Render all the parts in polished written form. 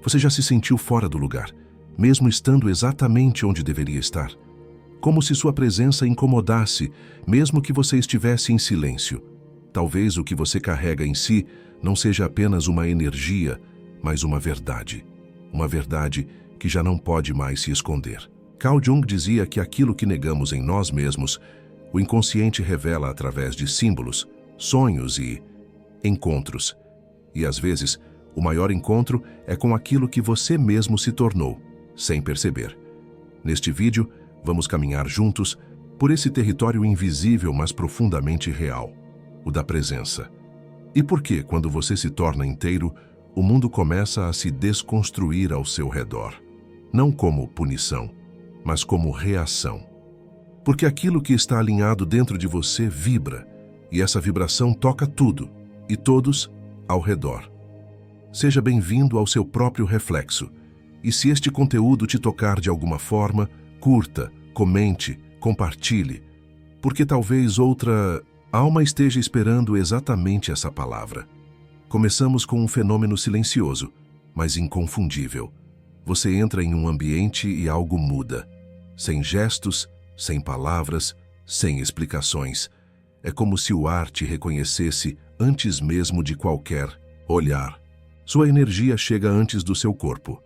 Você já se sentiu fora do lugar, mesmo estando exatamente onde deveria estar? Como se sua presença incomodasse, mesmo que você estivesse em silêncio. Talvez o que você carrega em si não seja apenas uma energia, mas uma verdade. Uma verdade que já não pode mais se esconder. Carl Jung dizia que aquilo que negamos em nós mesmos, o inconsciente revela através de símbolos, sonhos e encontros. E às vezes, o maior encontro é com aquilo que você mesmo se tornou, sem perceber. Neste vídeo, vamos caminhar juntos por esse território invisível, mas profundamente real, o da presença. E por que, quando você se torna inteiro, o mundo começa a se desconstruir ao seu redor? Não como punição, mas como reação. Porque aquilo que está alinhado dentro de você vibra, e essa vibração toca tudo, e todos ao redor. Seja bem-vindo ao seu próprio reflexo. E se este conteúdo te tocar de alguma forma, curta, comente, compartilhe, porque talvez outra alma esteja esperando exatamente essa palavra. Começamos com um fenômeno silencioso, mas inconfundível. Você entra em um ambiente e algo muda. Sem gestos, sem palavras, sem explicações. É como se o ar te reconhecesse antes mesmo de qualquer olhar. Sua energia chega antes do seu corpo.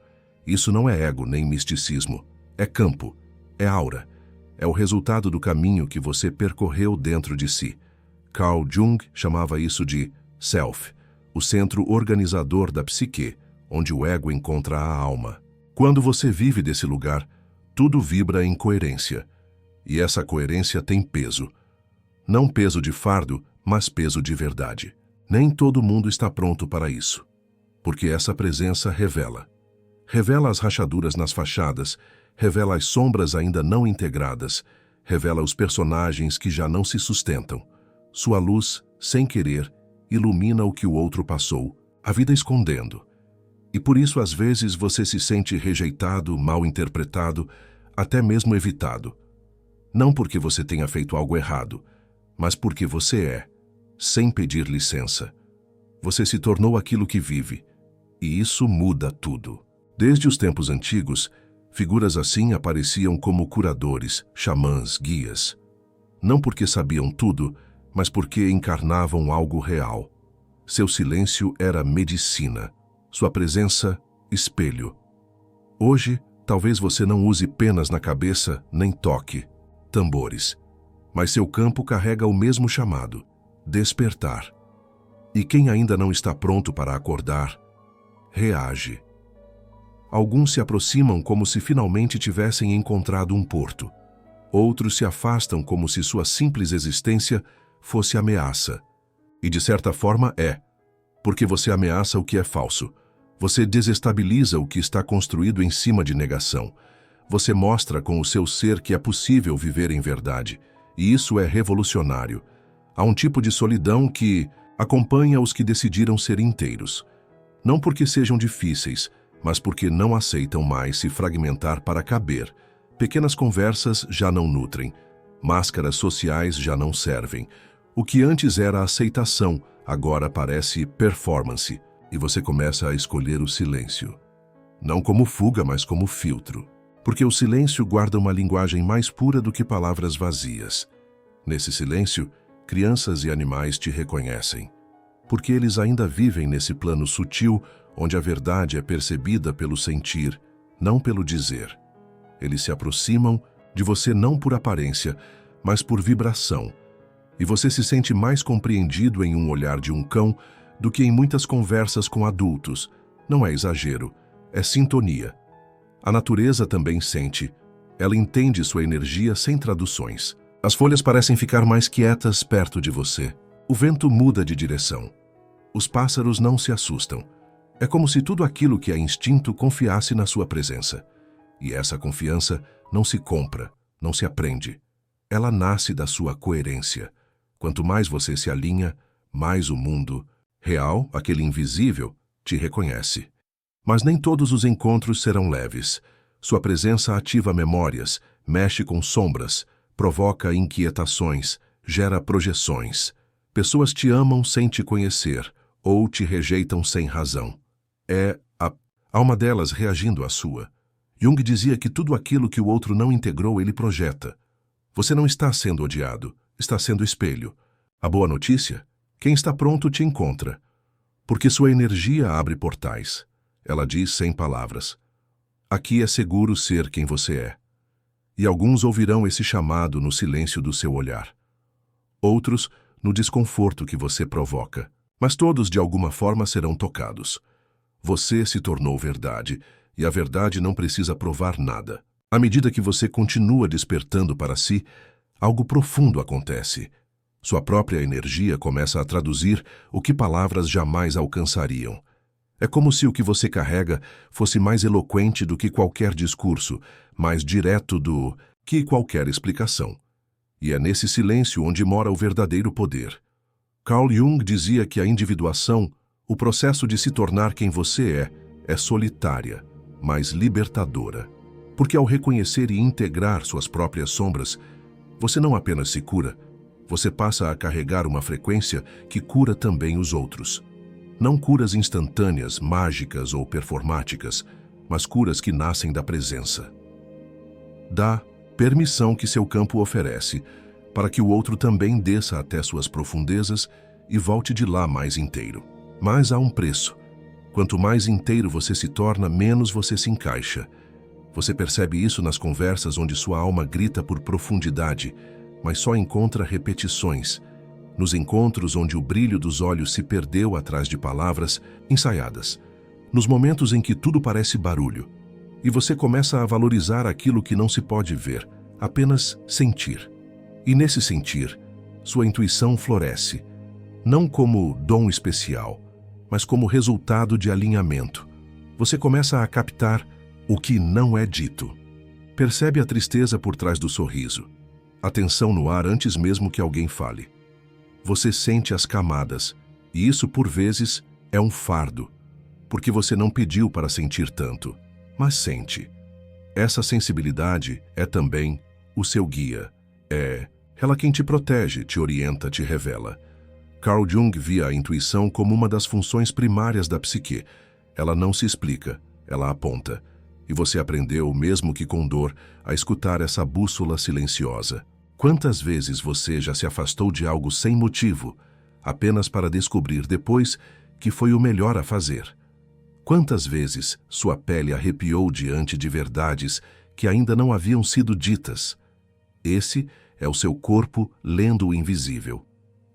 Isso não é ego nem misticismo. É campo, é aura. É o resultado do caminho que você percorreu dentro de si. Carl Jung chamava isso de self, o centro organizador da psique, onde o ego encontra a alma. Quando você vive desse lugar, tudo vibra em coerência. E essa coerência tem peso. Não peso de fardo, mas peso de verdade. Nem todo mundo está pronto para isso. Porque essa presença revela. Revela as rachaduras nas fachadas, revela as sombras ainda não integradas, revela os personagens que já não se sustentam. Sua luz, sem querer, ilumina o que o outro passou, a vida escondendo. E por isso, às vezes, você se sente rejeitado, mal interpretado, até mesmo evitado. Não porque você tenha feito algo errado, mas porque você é, sem pedir licença. Você se tornou aquilo que vive, e isso muda tudo. Desde os tempos antigos, figuras assim apareciam como curadores, xamãs, guias. Não porque sabiam tudo, mas porque encarnavam algo real. Seu silêncio era medicina, sua presença, espelho. Hoje, talvez você não use penas na cabeça, nem toque tambores. Mas seu campo carrega o mesmo chamado, despertar. E quem ainda não está pronto para acordar, reage. Alguns se aproximam como se finalmente tivessem encontrado um porto. Outros se afastam como se sua simples existência fosse ameaça. E de certa forma é, porque você ameaça o que é falso. Você desestabiliza o que está construído em cima de negação. Você mostra com o seu ser que é possível viver em verdade. E isso é revolucionário. Há um tipo de solidão que acompanha os que decidiram ser inteiros. Não porque sejam difíceis, mas porque não aceitam mais se fragmentar para caber. Pequenas conversas já não nutrem. Máscaras sociais já não servem. O que antes era aceitação, agora parece performance. E você começa a escolher o silêncio. Não como fuga, mas como filtro. Porque o silêncio guarda uma linguagem mais pura do que palavras vazias. Nesse silêncio, crianças e animais te reconhecem. Porque eles ainda vivem nesse plano sutil, onde a verdade é percebida pelo sentir, não pelo dizer. Eles se aproximam de você não por aparência, mas por vibração. E você se sente mais compreendido em um olhar de um cão do que em muitas conversas com adultos. Não é exagero, é sintonia. A natureza também sente. Ela entende sua energia sem traduções. As folhas parecem ficar mais quietas perto de você. O vento muda de direção. Os pássaros não se assustam. É como se tudo aquilo que é instinto confiasse na sua presença. E essa confiança não se compra, não se aprende. Ela nasce da sua coerência. Quanto mais você se alinha, mais o mundo, real, aquele invisível, te reconhece. Mas nem todos os encontros serão leves. Sua presença ativa memórias, mexe com sombras, provoca inquietações, gera projeções. Pessoas te amam sem te conhecer, ou te rejeitam sem razão. É a Há uma delas reagindo à sua. Jung dizia que tudo aquilo que o outro não integrou, ele projeta. Você não está sendo odiado, está sendo espelho. A boa notícia? Quem está pronto te encontra. Porque sua energia abre portais. Ela diz sem palavras. Aqui é seguro ser quem você é. E alguns ouvirão esse chamado no silêncio do seu olhar. Outros, no desconforto que você provoca. Mas todos, de alguma forma, serão tocados. Você se tornou verdade, e a verdade não precisa provar nada. À medida que você continua despertando para si, algo profundo acontece. Sua própria energia começa a traduzir o que palavras jamais alcançariam. É como se o que você carrega fosse mais eloquente do que qualquer discurso, mais direto do que qualquer explicação. E é nesse silêncio onde mora o verdadeiro poder. Carl Jung dizia que a individuação, o processo de se tornar quem você é solitária, mas libertadora. Porque ao reconhecer e integrar suas próprias sombras, você não apenas se cura, você passa a carregar uma frequência que cura também os outros. Não curas instantâneas, mágicas ou performáticas, mas curas que nascem da presença. Dá permissão que seu campo oferece, para que o outro também desça até suas profundezas e volte de lá mais inteiro. Mas há um preço. Quanto mais inteiro você se torna, menos você se encaixa. Você percebe isso nas conversas onde sua alma grita por profundidade, mas só encontra repetições. Nos encontros onde o brilho dos olhos se perdeu atrás de palavras ensaiadas. Nos momentos em que tudo parece barulho. E você começa a valorizar aquilo que não se pode ver, apenas sentir. E nesse sentir, sua intuição floresce, não como dom especial, mas como resultado de alinhamento. Você começa a captar o que não é dito. Percebe a tristeza por trás do sorriso, a tensão no ar antes mesmo que alguém fale. Você sente as camadas, e isso por vezes é um fardo, porque você não pediu para sentir tanto, mas sente. Essa sensibilidade é também o seu guia. É ela quem te protege, te orienta, te revela. Carl Jung via a intuição como uma das funções primárias da psique. Ela não se explica, ela aponta. E você aprendeu, mesmo que com dor, a escutar essa bússola silenciosa. Quantas vezes você já se afastou de algo sem motivo, apenas para descobrir depois que foi o melhor a fazer? Quantas vezes sua pele arrepiou diante de verdades que ainda não haviam sido ditas? Esse é o seu corpo lendo o invisível.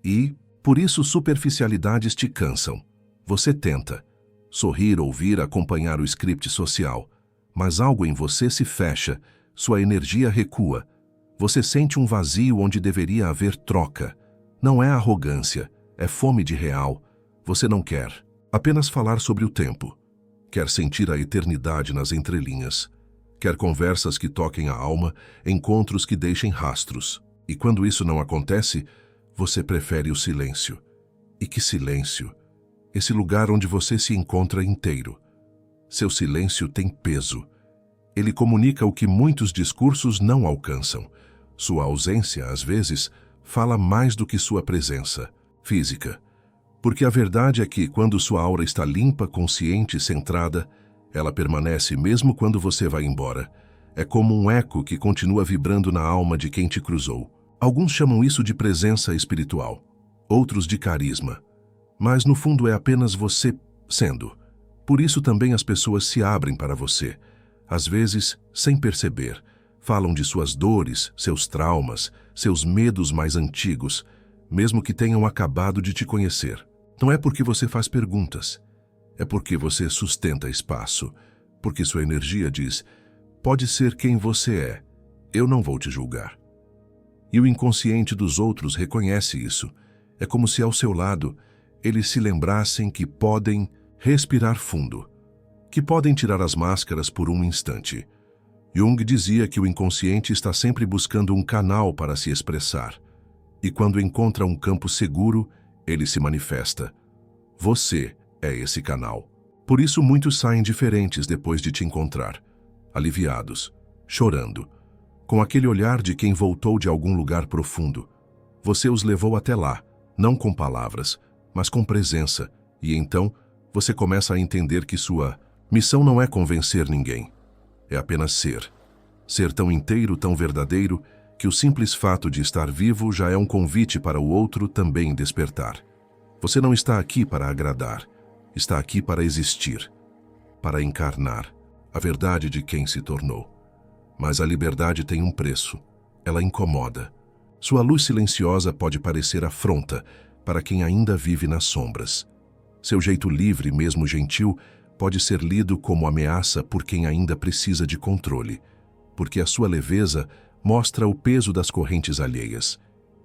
E, por isso, superficialidades te cansam. Você tenta sorrir, ouvir, acompanhar o script social, mas algo em você se fecha, sua energia recua. Você sente um vazio onde deveria haver troca. Não é arrogância, é fome de real. Você não quer apenas falar sobre o tempo. Quer sentir a eternidade nas entrelinhas. Quer conversas que toquem a alma, encontros que deixem rastros. E quando isso não acontece, você prefere o silêncio. E que silêncio! Esse lugar onde você se encontra inteiro. Seu silêncio tem peso. Ele comunica o que muitos discursos não alcançam. Sua ausência, às vezes, fala mais do que sua presença física. Porque a verdade é que, quando sua aura está limpa, consciente e centrada, ela permanece mesmo quando você vai embora. É como um eco que continua vibrando na alma de quem te cruzou. Alguns chamam isso de presença espiritual, outros de carisma. Mas no fundo é apenas você sendo. Por isso também as pessoas se abrem para você. Às vezes, sem perceber, falam de suas dores, seus traumas, seus medos mais antigos, mesmo que tenham acabado de te conhecer. Não é porque você faz perguntas. É porque você sustenta espaço, porque sua energia diz, pode ser quem você é, eu não vou te julgar. E o inconsciente dos outros reconhece isso. É como se ao seu lado, eles se lembrassem que podem respirar fundo, que podem tirar as máscaras por um instante. Jung dizia que o inconsciente está sempre buscando um canal para se expressar, e quando encontra um campo seguro, ele se manifesta. Você é esse canal. Por isso muitos saem diferentes depois de te encontrar, aliviados, chorando, com aquele olhar de quem voltou de algum lugar profundo. Você os levou até lá, não com palavras, mas com presença, e então você começa a entender que sua Missão não é convencer ninguém. É apenas ser. Ser tão inteiro, tão verdadeiro, que o simples fato de estar vivo já é um convite para o outro também despertar. Você não está aqui para agradar. Está aqui para existir. Para encarnar a verdade de quem se tornou. Mas a liberdade tem um preço. Ela incomoda. Sua luz silenciosa pode parecer afronta para quem ainda vive nas sombras. Seu jeito livre, mesmo gentil, pode ser lido como ameaça por quem ainda precisa de controle, porque a sua leveza mostra o peso das correntes alheias.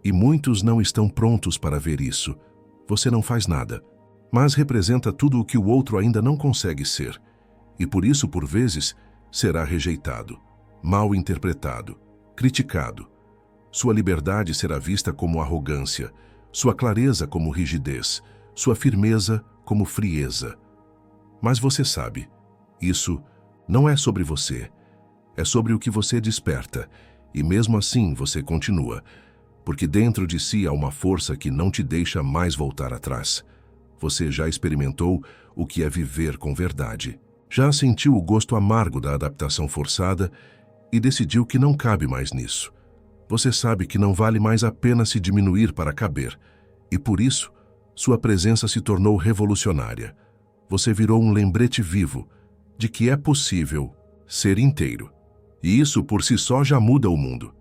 E muitos não estão prontos para ver isso. Você não faz nada, mas representa tudo o que o outro ainda não consegue ser. E por isso, por vezes, será rejeitado, mal interpretado, criticado. Sua liberdade será vista como arrogância, sua clareza como rigidez, sua firmeza como frieza. Mas você sabe, isso não é sobre você, é sobre o que você desperta, e mesmo assim você continua, porque dentro de si há uma força que não te deixa mais voltar atrás. Você já experimentou o que é viver com verdade. Já sentiu o gosto amargo da adaptação forçada e decidiu que não cabe mais nisso. Você sabe que não vale mais a pena se diminuir para caber, e por isso, sua presença se tornou revolucionária. Você virou um lembrete vivo de que é possível ser inteiro. E isso por si só já muda o mundo.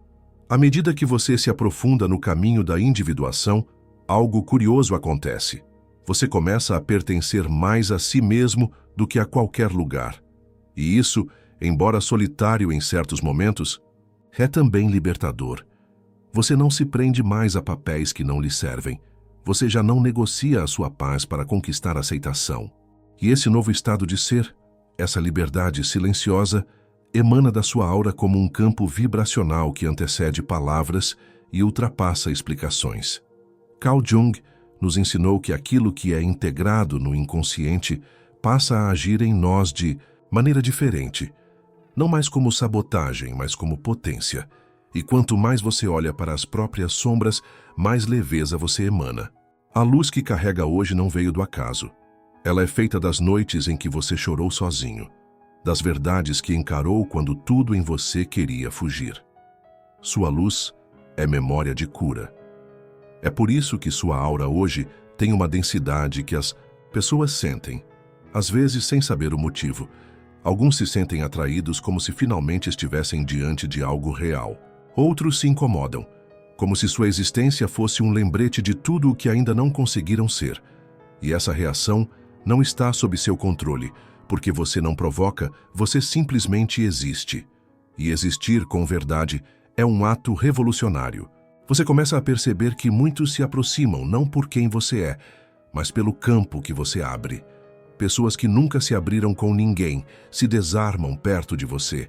À medida que você se aprofunda no caminho da individuação, algo curioso acontece. Você começa a pertencer mais a si mesmo do que a qualquer lugar. E isso, embora solitário em certos momentos, é também libertador. Você não se prende mais a papéis que não lhe servem. Você já não negocia a sua paz para conquistar aceitação. E esse novo estado de ser, essa liberdade silenciosa, emana da sua aura como um campo vibracional que antecede palavras e ultrapassa explicações. Carl Jung nos ensinou que aquilo que é integrado no inconsciente passa a agir em nós de maneira diferente, não mais como sabotagem, mas como potência. E quanto mais você olha para as próprias sombras, mais leveza você emana. A luz que carrega hoje não veio do acaso. Ela é feita das noites em que você chorou sozinho, das verdades que encarou quando tudo em você queria fugir. Sua luz é memória de cura. É por isso que sua aura hoje tem uma densidade que as pessoas sentem, às vezes sem saber o motivo. Alguns se sentem atraídos como se finalmente estivessem diante de algo real. Outros se incomodam, como se sua existência fosse um lembrete de tudo o que ainda não conseguiram ser. E essa reação não está sob seu controle, porque você não provoca, você simplesmente existe. E existir com verdade é um ato revolucionário. Você começa a perceber que muitos se aproximam não por quem você é, mas pelo campo que você abre. Pessoas que nunca se abriram com ninguém se desarmam perto de você.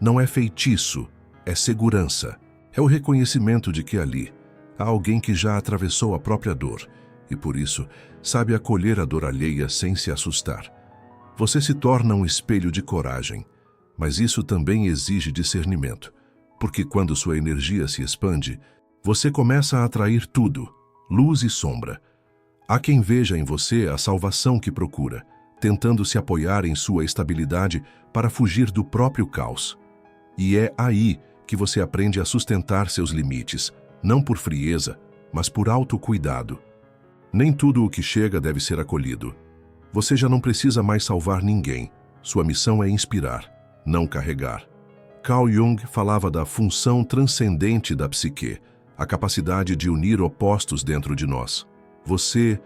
Não é feitiço, é segurança. É o reconhecimento de que ali há alguém que já atravessou a própria dor e, por isso, sabe acolher a dor alheia sem se assustar. Você se torna um espelho de coragem, mas isso também exige discernimento, porque quando sua energia se expande, você começa a atrair tudo, luz e sombra. Há quem veja em você a salvação que procura, tentando se apoiar em sua estabilidade para fugir do próprio caos. E é aí que você aprende a sustentar seus limites, não por frieza, mas por autocuidado. Nem tudo o que chega deve ser acolhido. Você já não precisa mais salvar ninguém. Sua missão é inspirar, não carregar. Carl Jung falava da função transcendente da psique, a capacidade de unir opostos dentro de nós. Você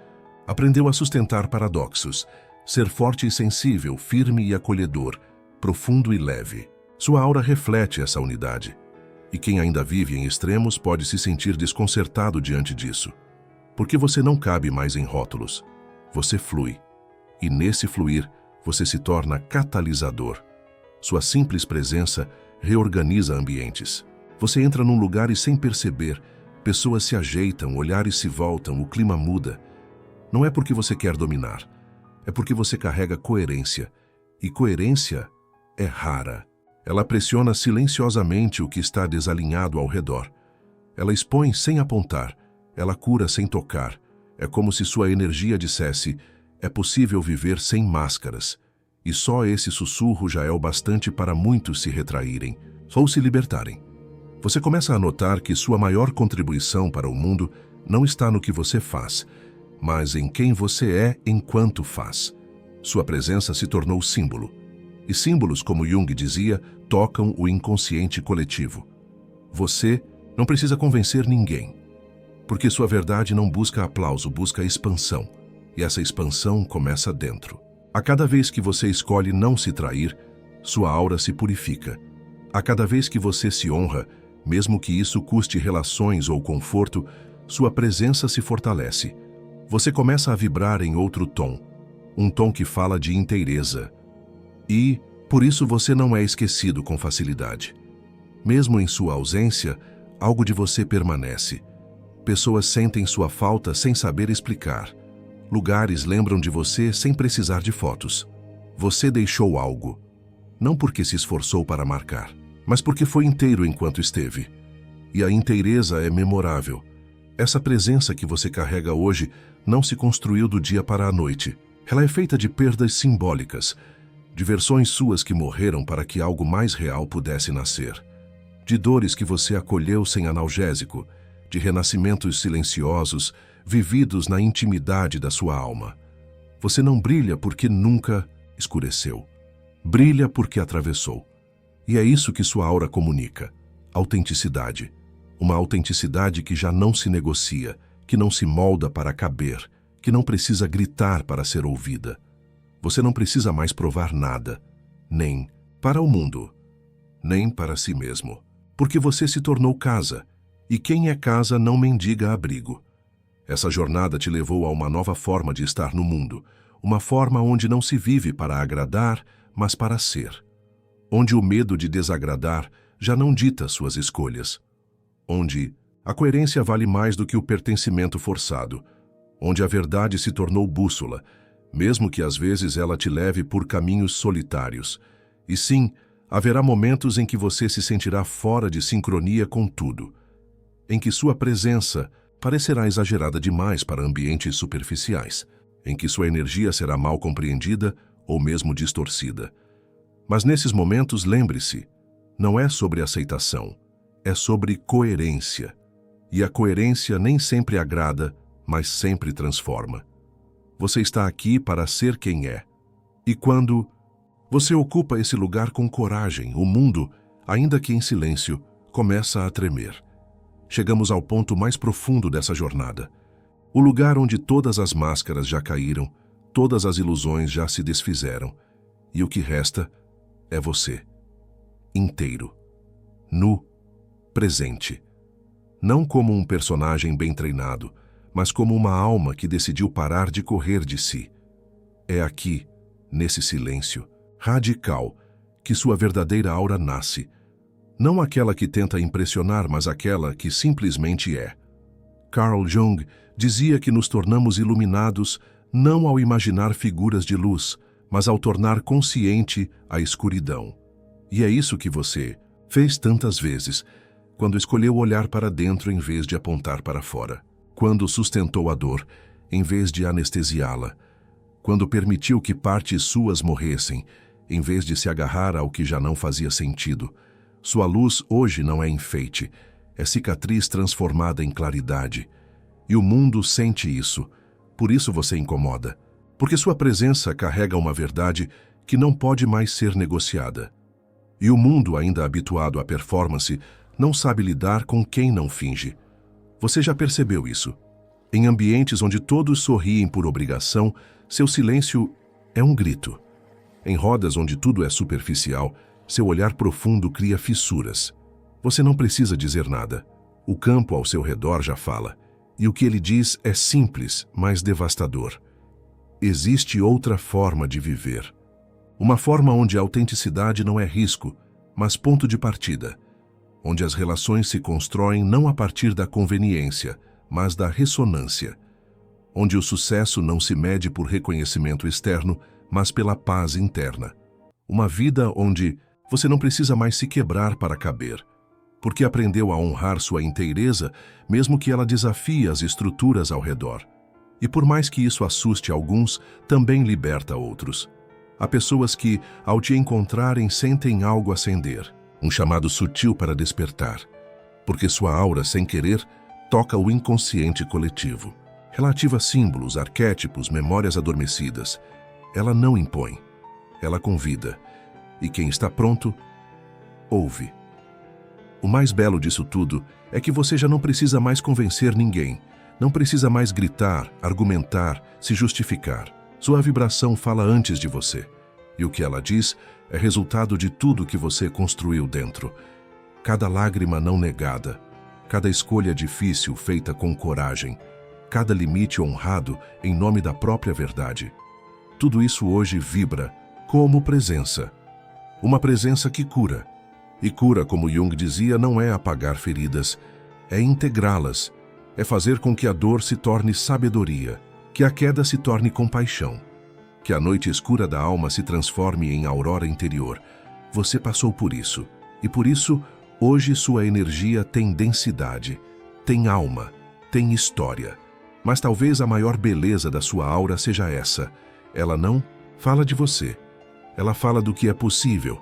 aprendeu a sustentar paradoxos, ser forte e sensível, firme e acolhedor, profundo e leve. Sua aura reflete essa unidade. E quem ainda vive em extremos pode se sentir desconcertado diante disso. Porque você não cabe mais em rótulos. Você flui. E nesse fluir, você se torna catalisador. Sua simples presença reorganiza ambientes. Você entra num lugar e, sem perceber, pessoas se ajeitam, olhares se voltam, o clima muda. Não é porque você quer dominar, é porque você carrega coerência. E coerência é rara. Ela pressiona silenciosamente o que está desalinhado ao redor. Ela expõe sem apontar, ela cura sem tocar. É como se sua energia dissesse: é possível viver sem máscaras. E só esse sussurro já é o bastante para muitos se retraírem ou se libertarem. Você começa a notar que sua maior contribuição para o mundo não está no que você faz, mas em quem você é enquanto faz. Sua presença se tornou símbolo. E símbolos, como Jung dizia, tocam o inconsciente coletivo. Você não precisa convencer ninguém, porque sua verdade não busca aplauso, busca expansão. E essa expansão começa dentro. A cada vez que você escolhe não se trair, sua aura se purifica. A cada vez que você se honra, mesmo que isso custe relações ou conforto, sua presença se fortalece. Você começa a vibrar em outro tom, um tom que fala de inteireza. E, por isso, você não é esquecido com facilidade. Mesmo em sua ausência, algo de você permanece. Pessoas sentem sua falta sem saber explicar. Lugares lembram de você sem precisar de fotos. Você deixou algo, não porque se esforçou para marcar, mas porque foi inteiro enquanto esteve. E a inteireza é memorável. Essa presença que você carrega hoje não se construiu do dia para a noite. Ela é feita de perdas simbólicas, de versões suas que morreram para que algo mais real pudesse nascer, de dores que você acolheu sem analgésico, de renascimentos silenciosos, vividos na intimidade da sua alma. Você não brilha porque nunca escureceu. Brilha porque atravessou. E é isso que sua aura comunica: autenticidade. Uma autenticidade que já não se negocia, que não se molda para caber, que não precisa gritar para ser ouvida. Você não precisa mais provar nada, nem para o mundo, nem para si mesmo, porque você se tornou casa, e quem é casa não mendiga abrigo. Essa jornada te levou a uma nova forma de estar no mundo, uma forma onde não se vive para agradar, mas para ser. Onde o medo de desagradar já não dita suas escolhas. Onde a coerência vale mais do que o pertencimento forçado. Onde a verdade se tornou bússola, mesmo que às vezes ela te leve por caminhos solitários. E sim, haverá momentos em que você se sentirá fora de sincronia com tudo, em que sua presença parecerá exagerada demais para ambientes superficiais, em que sua energia será mal compreendida ou mesmo distorcida. Mas nesses momentos, lembre-se, não é sobre aceitação, é sobre coerência. E a coerência nem sempre agrada, mas sempre transforma. Você está aqui para ser quem é. E quando você ocupa esse lugar com coragem, o mundo, ainda que em silêncio, começa a tremer. Chegamos ao ponto mais profundo dessa jornada. O lugar onde todas as máscaras já caíram, todas as ilusões já se desfizeram. E o que resta é você. Inteiro. Nu. Presente. Não como um personagem bem treinado, mas como uma alma que decidiu parar de correr de si. É aqui, nesse silêncio radical, que sua verdadeira aura nasce. Não aquela que tenta impressionar, mas aquela que simplesmente é. Carl Jung dizia que nos tornamos iluminados não ao imaginar figuras de luz, mas ao tornar consciente a escuridão. E é isso que você fez tantas vezes, quando escolheu olhar para dentro em vez de apontar para fora. Quando sustentou a dor, em vez de anestesiá-la. Quando permitiu que partes suas morressem, em vez de se agarrar ao que já não fazia sentido. Sua luz hoje não é enfeite, é cicatriz transformada em claridade. E o mundo sente isso, por isso você incomoda. Porque sua presença carrega uma verdade que não pode mais ser negociada. E o mundo, ainda habituado à performance, não sabe lidar com quem não finge. Você já percebeu isso? Em ambientes onde todos sorriem por obrigação, seu silêncio é um grito. Em rodas onde tudo é superficial, seu olhar profundo cria fissuras. Você não precisa dizer nada. O campo ao seu redor já fala. E o que ele diz é simples, mas devastador. Existe outra forma de viver. Uma forma onde a autenticidade não é risco, mas ponto de partida. Onde as relações se constroem não a partir da conveniência, mas da ressonância. Onde o sucesso não se mede por reconhecimento externo, mas pela paz interna. Uma vida onde você não precisa mais se quebrar para caber, porque aprendeu a honrar sua inteireza, mesmo que ela desafie as estruturas ao redor. E por mais que isso assuste alguns, também liberta outros. Há pessoas que, ao te encontrarem, sentem algo acender, um chamado sutil para despertar, porque sua aura, sem querer, toca o inconsciente coletivo. Relativa a símbolos, arquétipos, memórias adormecidas, ela não impõe, ela convida. E quem está pronto, ouve. O mais belo disso tudo é que você já não precisa mais convencer ninguém, não precisa mais gritar, argumentar, se justificar. Sua vibração fala antes de você, e o que ela diz é resultado de tudo que você construiu dentro. Cada lágrima não negada, cada escolha difícil feita com coragem, cada limite honrado em nome da própria verdade. Tudo isso hoje vibra como presença. Uma presença que cura. E cura, como Jung dizia, não é apagar feridas, é integrá-las, é fazer com que a dor se torne sabedoria, que a queda se torne compaixão, que a noite escura da alma se transforme em aurora interior. Você passou por isso, e por isso, hoje sua energia tem densidade, tem alma, tem história. Mas talvez a maior beleza da sua aura seja essa. Ela não fala de você, ela fala do que é possível.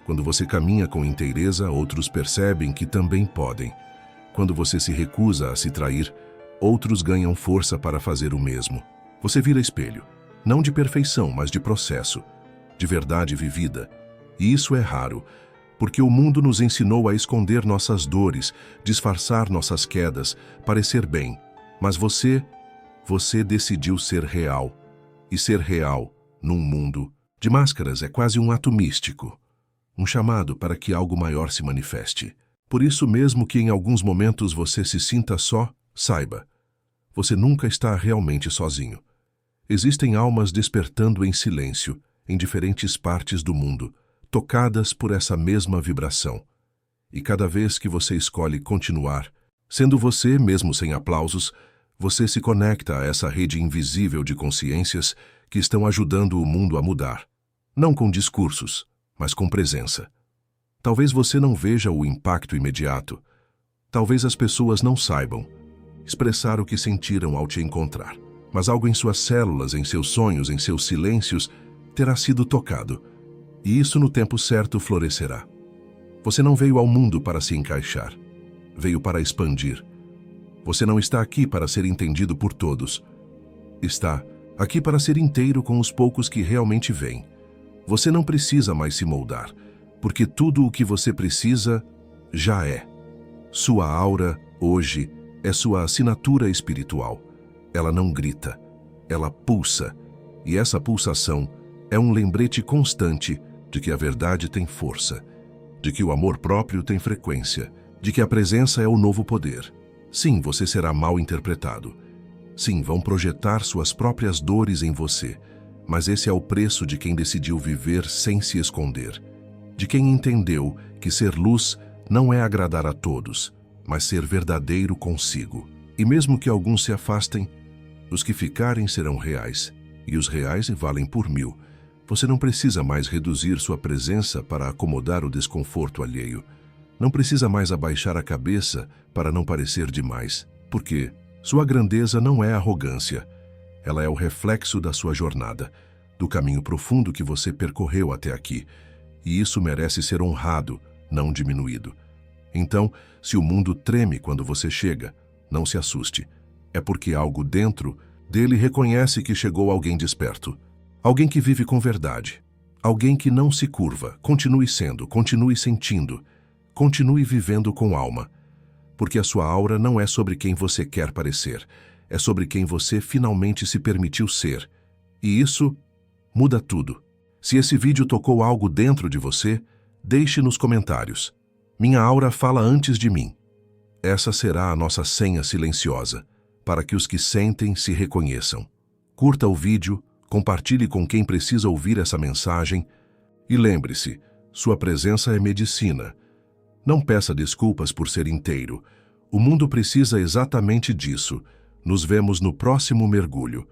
Quando você caminha com inteireza, outros percebem que também podem. Quando você se recusa a se trair, outros ganham força para fazer o mesmo. Você vira espelho, não de perfeição, mas de processo, de verdade vivida. E isso é raro, porque o mundo nos ensinou a esconder nossas dores, disfarçar nossas quedas, parecer bem. Mas você decidiu ser real. E ser real, num mundo de máscaras, é quase um ato místico. Um chamado para que algo maior se manifeste. Por isso, mesmo que em alguns momentos você se sinta só, saiba, você nunca está realmente sozinho. Existem almas despertando em silêncio, em diferentes partes do mundo, tocadas por essa mesma vibração. E cada vez que você escolhe continuar, sendo você, mesmo sem aplausos, você se conecta a essa rede invisível de consciências que estão ajudando o mundo a mudar. Não com discursos, mas com presença. Talvez você não veja o impacto imediato. Talvez as pessoas não saibam expressar o que sentiram ao te encontrar. Mas algo em suas células, em seus sonhos, em seus silêncios, terá sido tocado. E isso no tempo certo florescerá. Você não veio ao mundo para se encaixar. Veio para expandir. Você não está aqui para ser entendido por todos. Está aqui para ser inteiro com os poucos que realmente vêm. Você não precisa mais se moldar, porque tudo o que você precisa já é. Sua aura, hoje, é sua assinatura espiritual. Ela não grita, ela pulsa, e essa pulsação é um lembrete constante de que a verdade tem força, de que o amor próprio tem frequência, de que a presença é o novo poder. Sim, você será mal interpretado. Sim, vão projetar suas próprias dores em você, mas esse é o preço de quem decidiu viver sem se esconder, de quem entendeu que ser luz não é agradar a todos, mas ser verdadeiro consigo. E mesmo que alguns se afastem, os que ficarem serão reais, e os reais valem por 1000. Você não precisa mais reduzir sua presença para acomodar o desconforto alheio. Não precisa mais abaixar a cabeça para não parecer demais, porque sua grandeza não é arrogância. Ela é o reflexo da sua jornada, do caminho profundo que você percorreu até aqui, e isso merece ser honrado, não diminuído. Então, se o mundo treme quando você chega, não se assuste. É porque algo dentro dele reconhece que chegou alguém desperto. Alguém que vive com verdade. Alguém que não se curva. Continue sendo, continue sentindo. Continue vivendo com alma. Porque a sua aura não é sobre quem você quer parecer. É sobre quem você finalmente se permitiu ser. E isso muda tudo. Se esse vídeo tocou algo dentro de você, deixe nos comentários. Minha aura fala antes de mim. Essa será a nossa senha silenciosa, para que os que sentem se reconheçam. Curta o vídeo, compartilhe com quem precisa ouvir essa mensagem e lembre-se, sua presença é medicina. Não peça desculpas por ser inteiro. O mundo precisa exatamente disso. Nos vemos no próximo mergulho.